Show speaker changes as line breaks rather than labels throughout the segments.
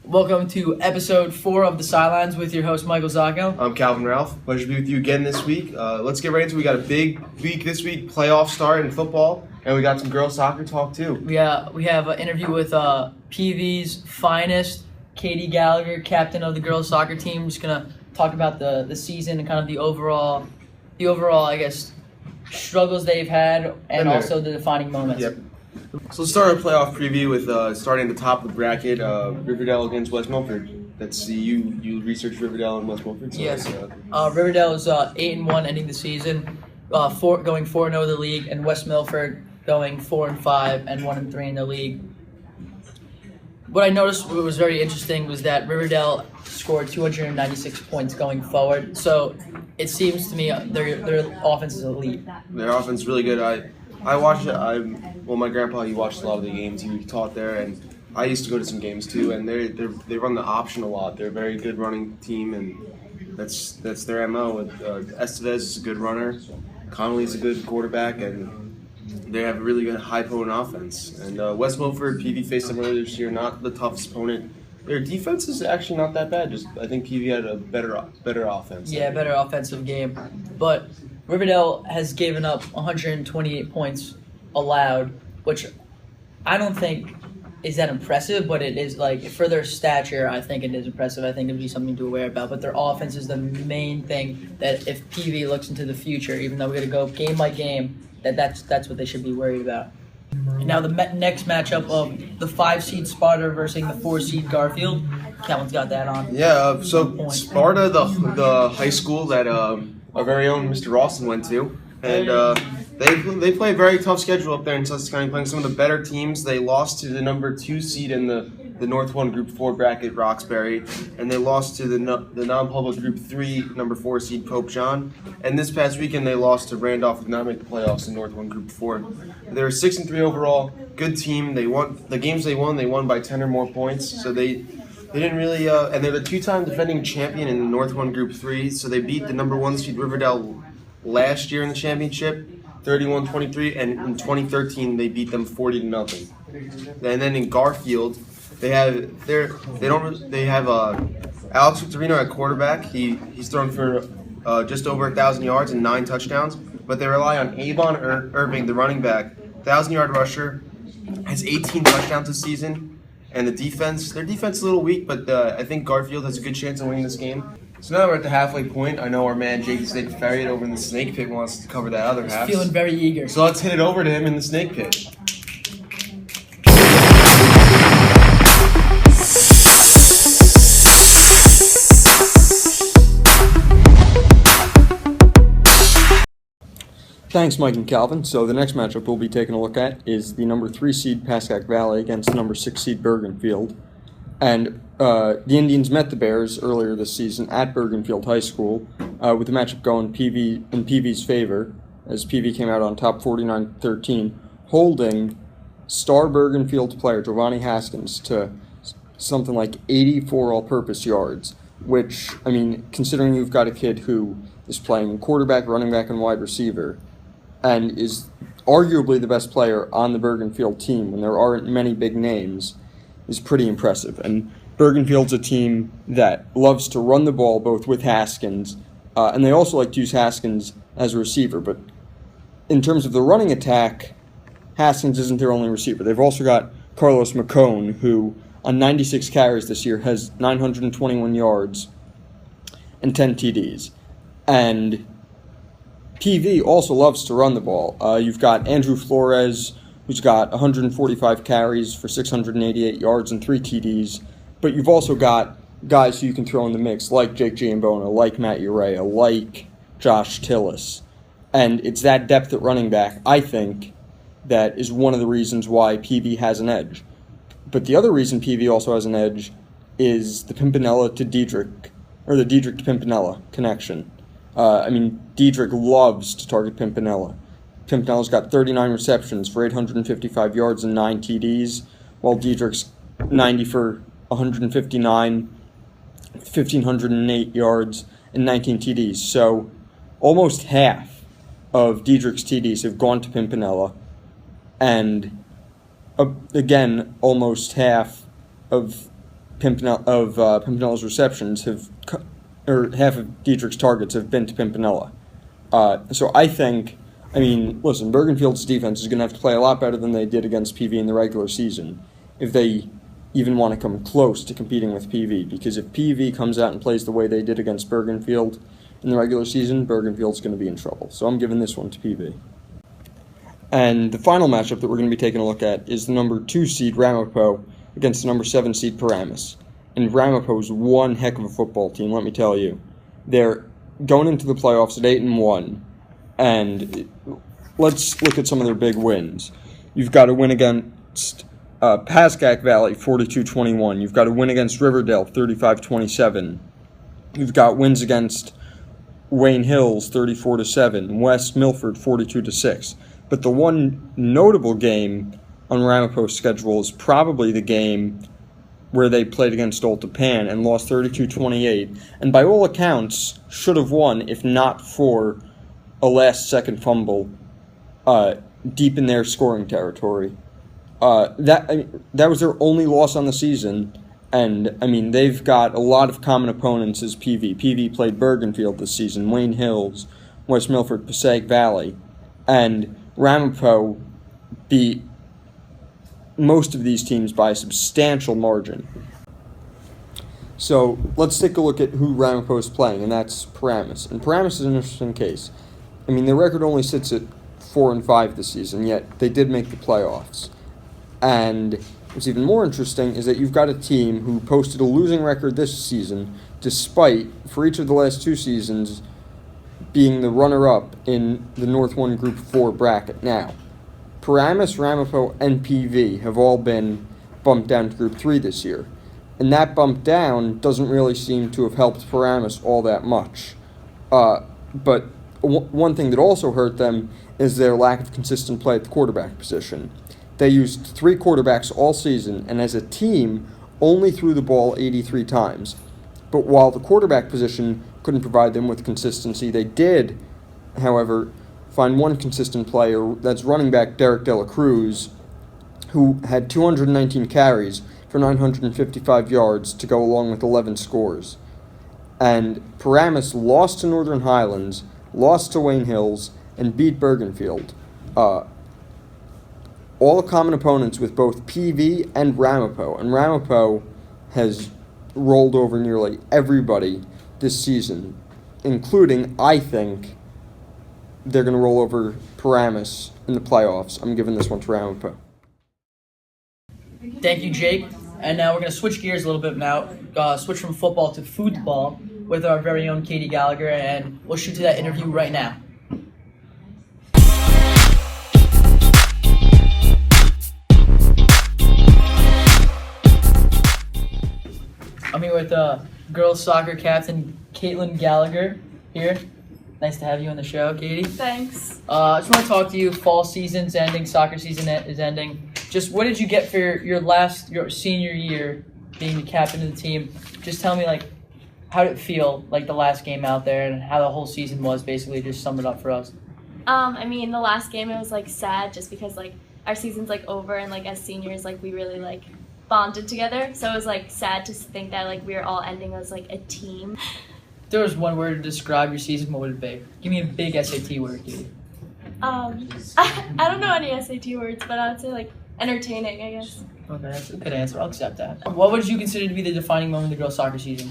Welcome to episode 4 of the SideLines with your host, Michael Zacco.
I'm Calvin Ralph. Pleasure to be with you again this week. Let's get right into it. We got a big week this week, playoff start in football, and we got some girls soccer talk too.
We have an interview with PV's finest, Katie Gallagher, captain of the girls soccer team. Just going to talk about the season and kind of the overall, I guess, struggles they've had and also the defining moments.
Yep. So let's start our playoff preview with starting at the top of the bracket, Riverdale against West Milford. That's you researched Riverdale and West Milford. So
yes. Riverdale is 8-1 ending the season, going 4-0 in the league, and West Milford going 4-5 and 1-3 in the league. What I noticed what was very interesting was that Riverdale scored 296 points going forward. So it seems to me their offense is elite.
Their offense is really good. I watched it. My grandpa, he watched a lot of the games. He taught there, and I used to go to some games too. And they run the option a lot. They're a very good running team, and that's their MO. Estevez is a good runner. Connolly's a good quarterback, and they have a really good high-potent offense. And West Milford, PV faced them earlier this year. Not the toughest opponent. Their defense is actually not that bad. I think PV had a better offense.
Yeah, better offensive game, but Riverdale has given up 128 points allowed, which I don't think is that impressive, but it is, like, for their stature, I think it is impressive. I think it would be something to be aware about. But their offense is the main thing that if PV looks into the future, even though we're going to go game by game, that's what they should be worried about. Now the next matchup of the 5-seed Sparta versus the 4-seed Garfield. Calvin's got that on.
Yeah, so Sparta, the high school that our very own Mr. Rawson went to, and they play a very tough schedule up there in Sussex County, playing some of the better teams. They lost to the number 2 seed in the North 1 Group 4 bracket, Roxbury, and they lost to the non-public Group 3 number 4 seed Pope John. And this past weekend they lost to Randolph, did not make the playoffs in North 1 Group 4. They're 6-3 overall, good team. They won the games they won by 10 or more points. So they didn't really, and they're the 2-time defending champion in the North 1 Group 3. So they beat the number 1 seed Riverdale last year in the championship, 31-23, and in 2013 they beat them 40-0. And then in Garfield, they have Alex Victorino at quarterback. He's thrown for just over 1,000 yards and 9 touchdowns. But they rely on Avon Irving, the running back, 1,000-yard rusher, has 18 touchdowns this season. And their defense is a little weak, but I think Garfield has a good chance of winning this game. So now we're at the halfway point. I know our man Jake the Snake Farrier over in the Snake Pit wants to cover that other half.
He's feeling very eager.
So let's hit it over to him in the Snake Pit.
Thanks, Mike and Calvin. So the next matchup we'll be taking a look at is the number 3 seed Pascack Valley against the number 6 seed Bergenfield. And the Indians met the Bears earlier this season at Bergenfield High School, with the matchup going in PV's favor, as PV came out on top 49-13, holding star Bergenfield player Giovanni Haskins to something like 84 all-purpose yards, which, I mean, considering you've got a kid who is playing quarterback, running back, and wide receiver, and is arguably the best player on the Bergenfield team when there aren't many big names, is pretty impressive. And Bergenfield's a team that loves to run the ball both with Haskins, and they also like to use Haskins as a receiver. But in terms of the running attack, Haskins isn't their only receiver. They've also got Carlos McCone, who on 96 carries this year has 921 yards and 10 TDs. And PV also loves to run the ball. You've got Andrew Flores, who's got 145 carries for 688 yards and 3 TDs. But you've also got guys who you can throw in the mix, like Jake Giambona, like Matt Urea, like Josh Tillis. And it's that depth at running back, I think, that is one of the reasons why PV has an edge. But the other reason PV also has an edge is the Pimpinella to Diedrich, or the Diedrich to Pimpinella connection. Diedrich loves to target Pimpinella. Pimpinella's got 39 receptions for 855 yards and 9 TDs, while Diedrich's 90 for 159, 1,508 yards, and 19 TDs. So almost half of Diedrich's TDs have gone to Pimpinella, and again, almost half of Pimpinella's receptions or half of Dietrich's targets have been to Pimpinella. So listen, Bergenfield's defense is going to have to play a lot better than they did against PV in the regular season if they even want to come close to competing with PV. Because if PV comes out and plays the way they did against Bergenfield in the regular season, Bergenfield's going to be in trouble. So I'm giving this one to PV. And the final matchup that we're going to be taking a look at is the number 2 seed Ramapo against the number 7 seed Paramus. And Ramapo's one heck of a football team, let me tell you. They're going into the playoffs at 8-1, and let's look at some of their big wins. You've got a win against Pascack Valley, 42-21. You've got a win against Riverdale, 35-27. You've got wins against Wayne Hills, 34-7. West Milford, 42-6. But the one notable game on Ramapo's schedule is probably the game where they played against Old Tapan and lost 32-28, and by all accounts should have won if not for a last-second fumble deep in their scoring territory. That was their only loss on the season, and they've got a lot of common opponents as PV. PV played Bergenfield this season, Wayne Hills, West Milford, Passaic Valley, and Ramapo beat most of these teams by a substantial margin. So let's take a look at who Ramapo is playing, and that's Paramus. And Paramus is an interesting case. Their record only sits at 4-5 this season, yet they did make the playoffs. And what's even more interesting is that you've got a team who posted a losing record this season, despite, for each of the last 2 seasons, being the runner-up in the North 1 Group 4 bracket. Now, Paramus, Ramapo, and PV have all been bumped down to Group 3 this year. And that bump down doesn't really seem to have helped Paramus all that much. But one thing that also hurt them is their lack of consistent play at the quarterback position. They used 3 quarterbacks all season, and as a team, only threw the ball 83 times. But while the quarterback position couldn't provide them with consistency, they did, however, find one consistent player, that's running back Derek Dela Cruz, who had 219 carries for 955 yards to go along with 11 scores. And Paramus lost to Northern Highlands, lost to Wayne Hills, and beat Bergenfield. All common opponents with both PV and Ramapo. And Ramapo has rolled over nearly everybody this season, including, I think, they're going to roll over Paramus in the playoffs. I'm giving this one to Ramapo.
Thank you, Jake. And now we're going to switch gears a little bit now, switch from football to football with our very own Katie Gallagher, and we'll shoot to that interview right now. I'm here with girls soccer captain Caitlin Gallagher here. Nice to have you on the show, Katie.
Thanks.
I just want to talk to you. Fall season's ending, soccer season is ending. Just what did you get for your senior year being the captain of the team? Just tell me, how did it feel, the last game out there and how the whole season was, basically. Just sum it up for us.
The last game, it was, sad just because, our season's, over and, as seniors, we really, bonded together. So it was, sad to think that, we were all ending as, a team.
If there was one word to describe your season, what would it be? Give me a big SAT word, Katie.
I don't know any SAT words, but I would say, entertaining, I guess.
Okay, that's a good answer. I'll accept that. What would you consider to be the defining moment of the girls' soccer season?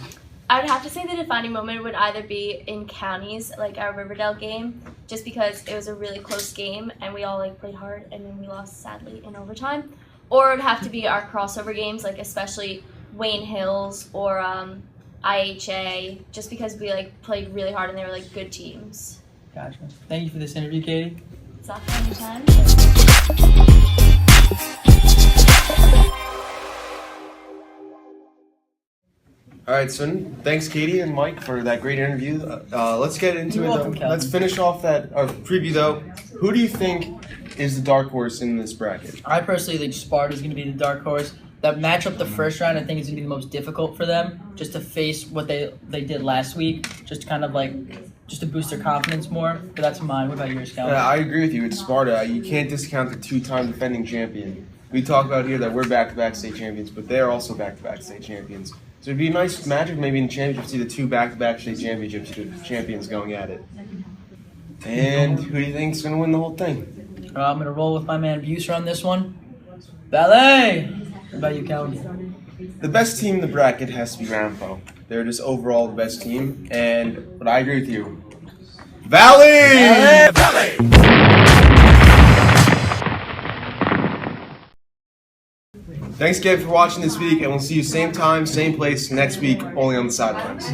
I would have to say the defining moment would either be in counties, our Riverdale game, just because it was a really close game and we all played hard and then we lost sadly in overtime. Or it would have to be our crossover games, especially Wayne Hills or IHA, just because we played really hard and they were good teams.
Gotcha. Thank you for this interview, Katie.
It's not any time.
All right, so thanks, Katie and Mike, for that great interview. Let's get into
You're
it.
welcome,
Though.
Calvin.
Let's finish off that preview, though. Who do you think is the dark horse in this bracket?
I personally think Sparta's going to be the dark horse. That matchup the first round, I think, is going to be the most difficult for them, just to face what they did last week, just to boost their confidence more. But that's mine. What about yours, Calvin?
I agree with you. It's Sparta. You can't discount the 2-time defending champion. we talk about here that we're back-to-back state champions, but they're also back-to-back state champions. So it'd be a nice matchup maybe in the championship, see the two back-to-back state champions going at it. And who do you think's going to win the whole thing?
I'm gonna roll with my man Buser on this one. Ballet. What about you, Calvin?
The best team in the bracket has to be Rampo. They're just overall the best team, but I agree with you. Valley! Thanks again for watching this week, and we'll see you same time, same place next week, only on the Sidelines.